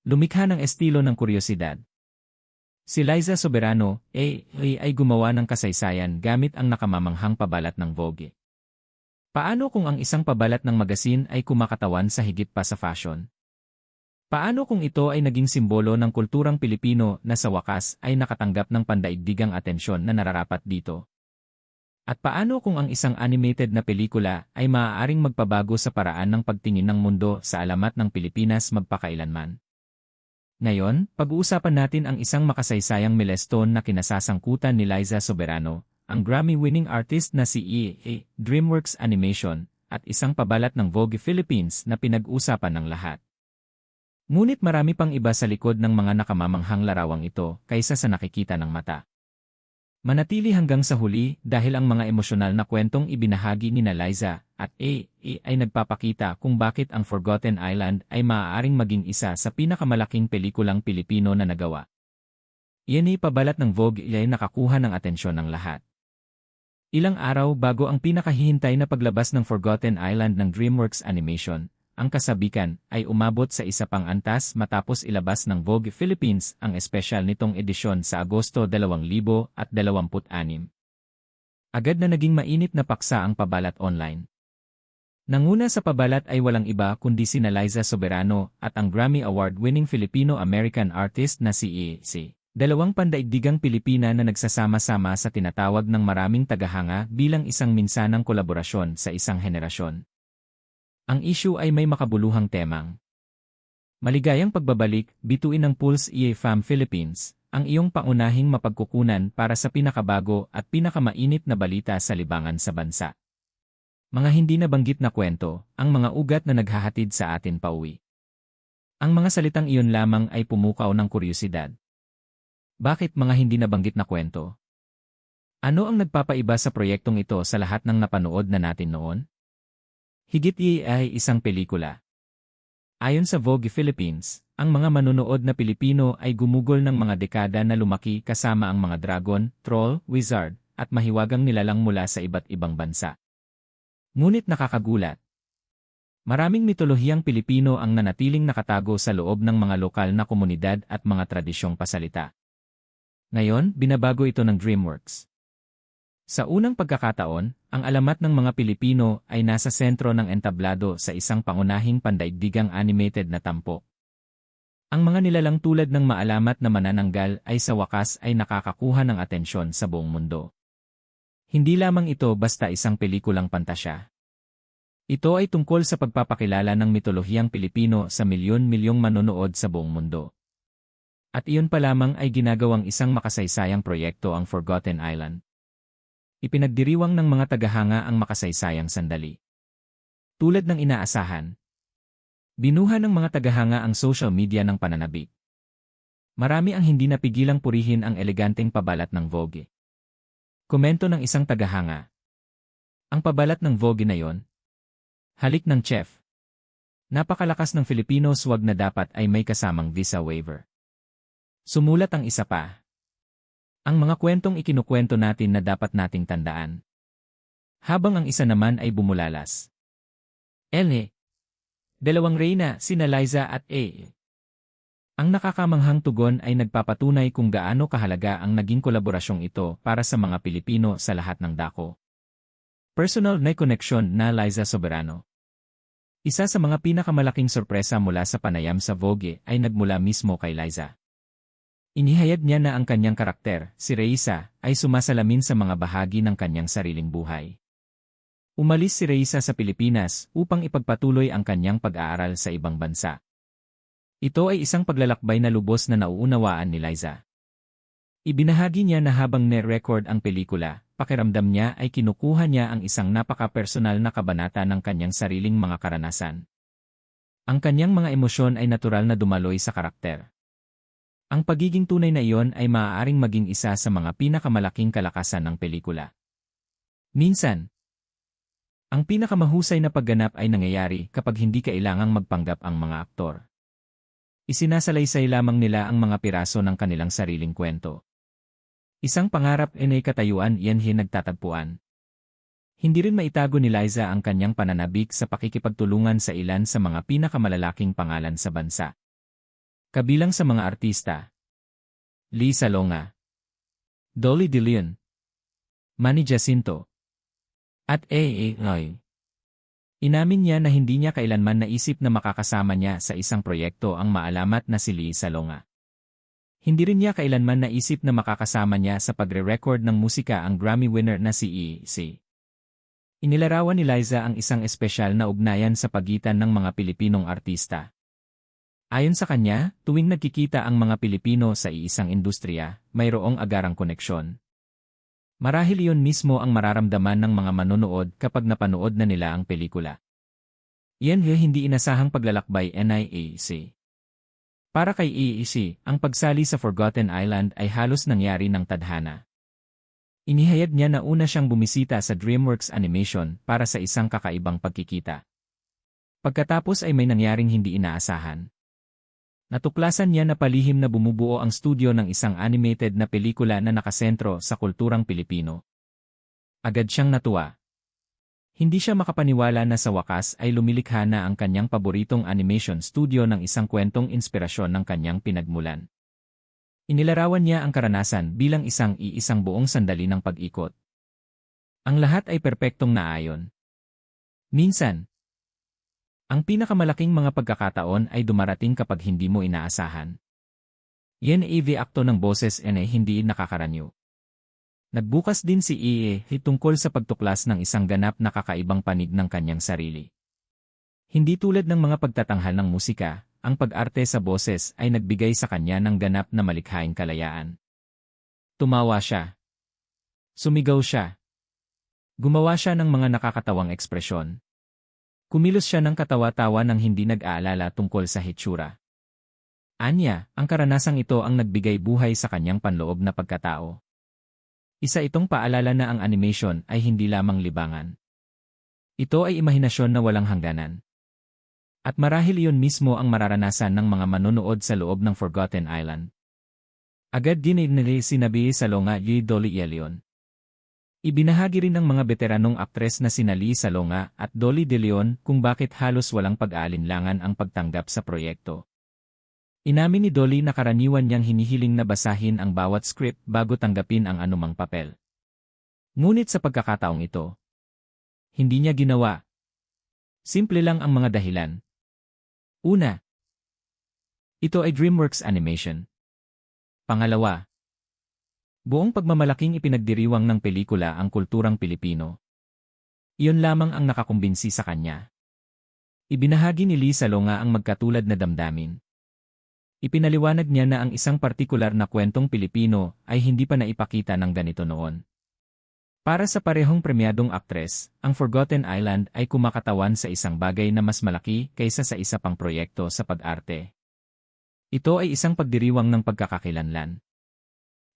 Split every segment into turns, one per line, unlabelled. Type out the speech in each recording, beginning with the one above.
Lumikha ng estilo ng kuryosidad. Si Liza Soberano, ay gumawa ng kasaysayan gamit ang nakamamanghang pabalat ng Vogue. Paano kung ang isang pabalat ng magasin ay kumakatawan sa higit pa sa fashion? Paano kung ito ay naging simbolo ng kulturang Pilipino na sa wakas ay nakatanggap ng pandaigdigang atensyon na nararapat dito? At paano kung ang isang animated na pelikula ay maaaring magpabago sa paraan ng pagtingin ng mundo sa alamat ng Pilipinas magpakailanman? Ngayon, pag-uusapan natin ang isang makasaysayang milestone na kinasasangkutan ni Liza Soberano, ang Grammy-winning artist na si DreamWorks Animation, at isang pabalat ng Vogue Philippines na pinag-usapan ng lahat. Ngunit marami pang iba sa likod ng mga nakamamanghang larawang ito kaysa sa nakikita ng mata. Manatili hanggang sa huli dahil ang mga emosyonal na kwentong ibinahagi ni Liza at ay nagpapakita kung bakit ang Forgotten Island ay maaaring maging isa sa pinakamalaking pelikulang Pilipino na nagawa. Iyan ay pabalat ng Vogue ay nakakuha ng atensyon ng lahat. Ilang araw bago ang pinakahihintay na paglabas ng Forgotten Island ng DreamWorks Animation, ang kasabikan ay umabot sa isa pang antas matapos ilabas ng Vogue Philippines ang espesyal nitong edisyon sa Agosto 2026. Agad na naging mainit na paksa ang pabalat online. Nanguna sa pabalat ay walang iba kundi sina Liza Soberano at ang Grammy Award-winning Filipino-American artist na si dalawang pandaigdigang Pilipina na nagsasama-sama sa tinatawag ng maraming tagahanga bilang isang minsanang kolaborasyon sa isang henerasyon. Ang issue ay may makabuluhang temang maligayang pagbabalik, bituin ng Pulse Fam Philippines, ang iyong paunahing mapagkukunan para sa pinakabago at pinakamainit na balita sa libangan sa bansa. Mga hindi nabanggit na kwento, ang mga ugat na naghahatid sa atin pauwi. Ang mga salitang iyon lamang ay pumukaw ng kuryosidad. Bakit mga hindi nabanggit na kwento? Ano ang nagpapaiba sa proyektong ito sa lahat ng napanood na natin noon? Higit ay isang pelikula. Ayon sa Vogue Philippines, ang mga manonood na Pilipino ay gumugol ng mga dekada na lumaki kasama ang mga dragon, troll, wizard, at mahiwagang nilalang mula sa iba't ibang bansa. Ngunit nakakagulat. Maraming mitolohiyang Pilipino ang nanatiling nakatago sa loob ng mga lokal na komunidad at mga tradisyong pasalita. Ngayon, binabago ito ng DreamWorks. Sa unang pagkakataon, ang alamat ng mga Pilipino ay nasa sentro ng entablado sa isang pangunahing pandaigdigang animated na tampok. Ang mga nilalang tulad ng maalamat na manananggal ay sa wakas ay nakakakuha ng atensyon sa buong mundo. Hindi lamang ito basta isang pelikulang pantasya. Ito ay tungkol sa pagpapakilala ng mitolohiyang Pilipino sa milyon-milyong manonood sa buong mundo. At iyon pa lamang ay ginagawang isang makasaysayang proyekto ang Forgotten Island. Ipinagdiriwang ng mga tagahanga ang makasaysayang sandali. Tulad ng inaasahan, binuha ng mga tagahanga ang social media ng pananabik. Marami ang hindi napigilang purihin ang eleganteng pabalat ng Vogue. Komento ng isang tagahanga. Ang pabalat ng Vogue na yon, halik ng chef. Napakalakas ng Filipino swag na dapat ay may kasamang visa waiver. Sumulat ang isa pa. Ang mga kwentong ikinukwento natin na dapat nating tandaan. Habang ang isa naman ay bumulalas. Dalawang reyna, sina Liza at Ang nakakamanghang tugon ay nagpapatunay kung gaano kahalaga ang naging kolaborasyong ito para sa mga Pilipino sa lahat ng dako. Personal na koneksyon na Liza Soberano. Isa sa mga pinakamalaking sorpresa mula sa panayam sa Vogue ay nagmula mismo kay Liza. Inihayag niya na ang kanyang karakter, si Reysa, ay sumasalamin sa mga bahagi ng kanyang sariling buhay. Umalis si Reysa sa Pilipinas upang ipagpatuloy ang kanyang pag-aaral sa ibang bansa. Ito ay isang paglalakbay na lubos na nauunawaan ni Liza. Ibinahagi niya na habang ne-record ang pelikula, pakiramdam niya ay kinukuha niya ang isang napaka-personal na kabanata ng kanyang sariling mga karanasan. Ang kanyang mga emosyon ay natural na dumaloy sa karakter. Ang pagiging tunay na iyon ay maaaring maging isa sa mga pinakamalaking kalakasan ng pelikula. Minsan, ang pinakamahusay na pagganap ay nangyayari kapag hindi kailangang magpanggap ang mga aktor. Isinasalaysay lamang nila ang mga piraso ng kanilang sariling kwento. Isang pangarap ay katayuan iyan nagtatagpuan. Hindi rin maitago ni Liza ang kanyang pananabik sa pakikipagtulungan sa ilan sa mga pinakamalalaking pangalan sa bansa. Kabilang sa mga artista: Lee Salonga, Dolly De Leon, Manny Jacinto, at A.A. Roy. Inamin niya na hindi niya kailanman naisip na makakasama niya sa isang proyekto ang maalamat na si Lee Salonga. Hindi rin niya kailanman naisip na makakasama niya sa pagre-record ng musika ang Grammy winner na si E.C. Inilarawan ni Liza ang isang espesyal na ugnayan sa pagitan ng mga Pilipinong artista. Ayon sa kanya, tuwing nagkikita ang mga Pilipino sa iisang industriya, mayroong agarang koneksyon. Marahil iyon mismo ang mararamdaman ng mga manonood kapag napanood na nila ang pelikula. Iyan hindi inasahang paglalakbay NIAC. Para kay EEC, ang pagsali sa Forgotten Island ay halos nangyari ng tadhana. Inihayag niya na una siyang bumisita sa DreamWorks Animation para sa isang kakaibang pagkikita. Pagkatapos ay may nangyaring hindi inaasahan. Natuklasan niya na palihim na bumubuo ang studio ng isang animated na pelikula na nakasentro sa kulturang Pilipino. Agad siyang natuwa. Hindi siya makapaniwala na sa wakas ay lumilikha na ang kanyang paboritong animation studio ng isang kwentong inspirasyon ng kanyang pinagmulan. Inilarawan niya ang karanasan bilang isang buong sandali ng pag-ikot. Ang lahat ay perpektong naayon. Minsan, ang pinakamalaking mga pagkakataon ay dumarating kapag hindi mo inaasahan. Yan akto ng boses hindi nakakaranyo. Nagbukas din si tungkol sa pagtuklas ng isang ganap na kakaibang panig ng kanyang sarili. Hindi tulad ng mga pagtatanghal ng musika, ang pag-arte sa boses ay nagbigay sa kanya ng ganap na malikhaing kalayaan. Tumawa siya. Sumigaw siya. Gumawa siya ng mga nakakatawang ekspresyon. Kumilos siya ng katawa-tawa nang hindi nag-aalala tungkol sa hitsura. Anya, ang karanasang ito ang nagbigay buhay sa kanyang panloob na pagkatao. Isa itong paalala na ang animation ay hindi lamang libangan. Ito ay imahinasyon na walang hangganan. At marahil iyon mismo ang mararanasan ng mga manonood sa loob ng Forgotten Island. Agad din sinabi Salonga Dolly De Leon. Ibinahagi rin ng mga veteranong aktres na sina Lee Salonga at Dolly De Leon kung bakit halos walang pag-aalinlangan ang pagtanggap sa proyekto. Inamin ni Dolly na karaniwan niyang hinihiling na basahin ang bawat script bago tanggapin ang anumang papel. Ngunit sa pagkakataong ito, hindi niya ginawa. Simple lang ang mga dahilan. Una, ito ay DreamWorks Animation. Pangalawa, buong pagmamalaking ipinagdiriwang ng pelikula ang kulturang Pilipino. Iyon lamang ang nakakumbinsi sa kanya. Ibinahagi ni Lee Salonga ang magkatulad na damdamin. Ipinaliwanag niya na ang isang partikular na kwentong Pilipino ay hindi pa naipakita ng ganito noon. Para sa parehong premyadong aktres, ang Forgotten Island ay kumakatawan sa isang bagay na mas malaki kaysa sa isa pang proyekto sa pag-arte. Ito ay isang pagdiriwang ng pagkakakilanlan.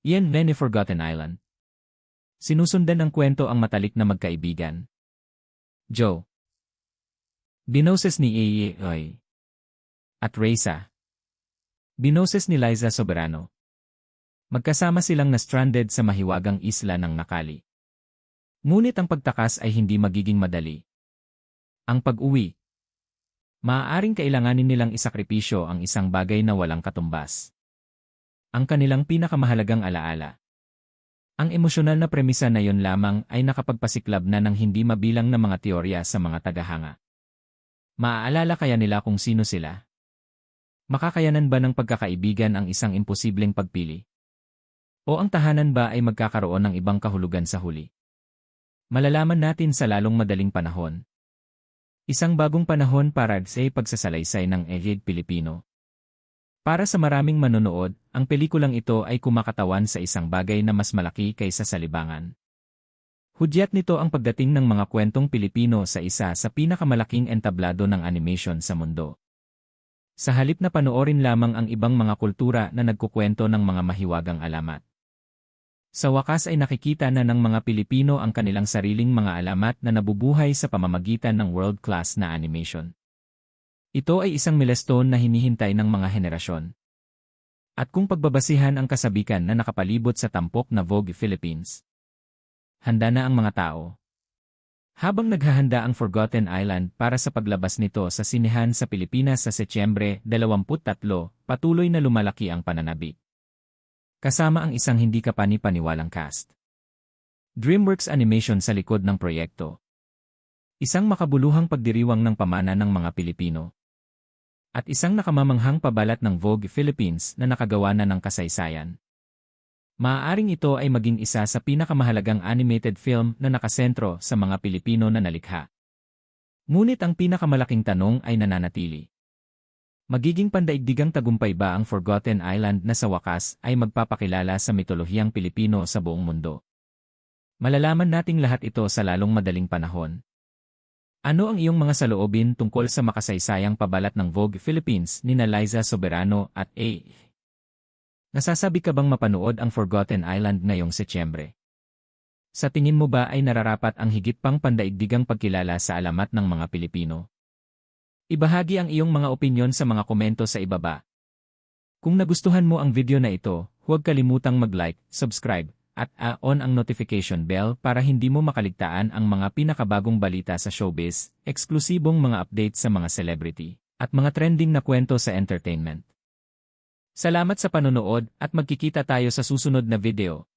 Iyan ni Forgotten Island. Sinusundan ng kwento ang matalik na magkaibigan. Joe. Binoses ni A.A. At Reza. Binoses ni Liza Soberano. Magkasama silang na-stranded sa mahiwagang isla ng Nakali. Ngunit ang pagtakas ay hindi magiging madali. Ang pag-uwi. Maaaring kailanganin nilang isakripisyo ang isang bagay na walang katumbas. Ang kanilang pinakamahalagang alaala. Ang emosyonal na premisa na yon lamang ay nakapagpasiklab na ng hindi mabilang na mga teorya sa mga tagahanga. Maaalala kaya nila kung sino sila? Makakayanan ba ng pagkakaibigan ang isang imposibleng pagpili? O ang tahanan ba ay magkakaroon ng ibang kahulugan sa huli? Malalaman natin sa lalong madaling panahon. Isang bagong panahon para sa pagsasalaysay ng Pilipino. Para sa maraming manonood, ang pelikulang ito ay kumakatawan sa isang bagay na mas malaki kaysa sa libangan. Hudyat nito ang pagdating ng mga kwentong Pilipino sa isa sa pinakamalaking entablado ng animation sa mundo. Sa halip na panoorin lamang ang ibang mga kultura na nagkukwento ng mga mahiwagang alamat. Sa wakas ay nakikita na ng mga Pilipino ang kanilang sariling mga alamat na nabubuhay sa pamamagitan ng world-class na animation. Ito ay isang milestone na hinihintay ng mga henerasyon. At kung pagbabasihan ang kasabikan na nakapalibot sa tampok na Vogue Philippines, handa na ang mga tao. Habang naghahanda ang Forgotten Island para sa paglabas nito sa sinehan sa Pilipinas sa Setyembre 23, patuloy na lumalaki ang pananabik. Kasama ang isang hindi kapani-paniwalang cast. DreamWorks Animation sa likod ng proyekto. Isang makabuluhang pagdiriwang ng pamana ng mga Pilipino. At isang nakamamanghang pabalat ng Vogue Philippines na nakagawa na ng kasaysayan. Maaaring ito ay maging isa sa pinakamahalagang animated film na nakasentro sa mga Pilipino na nalikha. Ngunit ang pinakamalaking tanong ay nananatili. Magiging pandaigdigang tagumpay ba ang Forgotten Island na sa wakas ay magpapakilala sa mitolohiyang Pilipino sa buong mundo? Malalaman nating lahat ito sa lalong madaling panahon. Ano ang iyong mga saloobin tungkol sa makasaysayang pabalat ng Vogue Philippines ni Liza Soberano at A? Nasasabi ka bang mapanood ang Forgotten Island ngayong Setyembre? Sa tingin mo ba ay nararapat ang higit pang pandaigdigang pagkilala sa alamat ng mga Pilipino? Ibahagi ang iyong mga opinyon sa mga komento sa ibaba. Kung nagustuhan mo ang video na ito, huwag kalimutang mag-like, subscribe, at on ang notification bell para hindi mo makaligtaan ang mga pinakabagong balita sa showbiz, eksklusibong mga updates sa mga celebrity, at mga trending na kwento sa entertainment. Salamat sa panonood at magkikita tayo sa susunod na video.